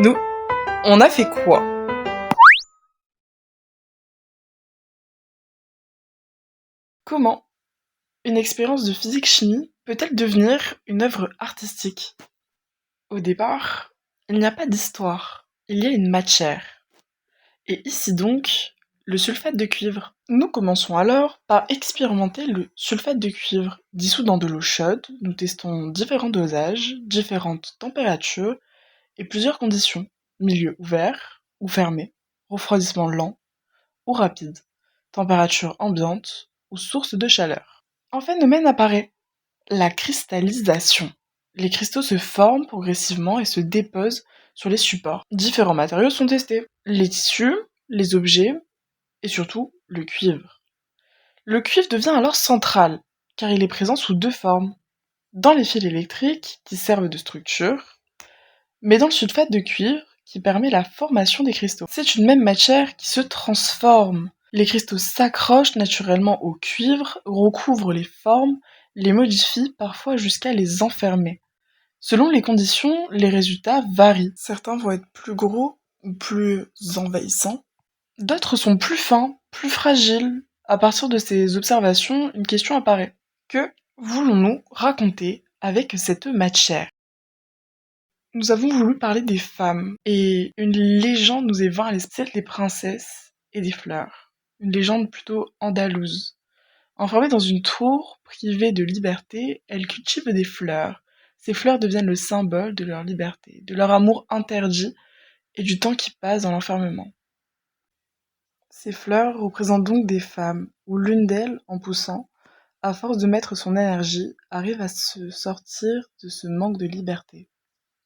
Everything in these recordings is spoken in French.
Nous, on a fait quoi? Comment une expérience de physique-chimie peut-elle devenir une œuvre artistique? Au départ, il n'y a pas d'histoire, il y a une matière. Et ici donc, le sulfate de cuivre. Nous commençons alors par expérimenter le sulfate de cuivre. Dissous dans de l'eau chaude, nous testons différents dosages, différentes températures et plusieurs conditions. Milieu ouvert ou fermé, refroidissement lent ou rapide, température ambiante ou source de chaleur. En phénomène apparaît la cristallisation. Les cristaux se forment progressivement et se déposent sur les supports. Différents matériaux sont testés. Les tissus, les objets et surtout le cuivre. Le cuivre devient alors central car il est présent sous deux formes. Dans les fils électriques qui servent de structure, mais dans le sulfate de cuivre qui permet la formation des cristaux. C'est une même matière qui se transforme. Les cristaux s'accrochent naturellement au cuivre, recouvrent les formes, les modifient parfois jusqu'à les enfermer. Selon les conditions, les résultats varient. Certains vont être plus gros ou plus envahissants. D'autres sont plus fins, plus fragiles. À partir de ces observations, une question apparaît. Que voulons-nous raconter avec cette matière? Nous avons voulu parler des femmes, et une légende nous est venue à l'esprit, celle des princesses et des fleurs. Une légende plutôt andalouse. Enfermées dans une tour, privées de liberté, elles cultivent des fleurs. Ces fleurs deviennent le symbole de leur liberté, de leur amour interdit et du temps qui passe dans l'enfermement. Ces fleurs représentent donc des femmes, où l'une d'elles, en poussant, à force de mettre son énergie, arrive à se sortir de ce manque de liberté.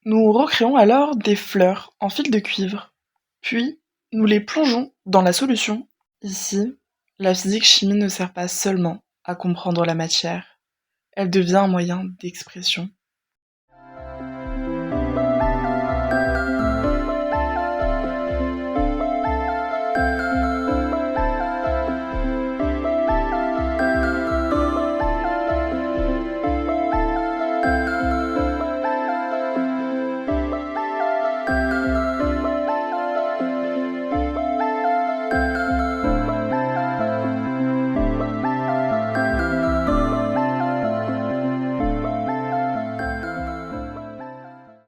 Nous recréons alors des fleurs en fil de cuivre, puis nous les plongeons dans la solution. Ici, la physique-chimie ne sert pas seulement à comprendre la matière, elle devient un moyen d'expression.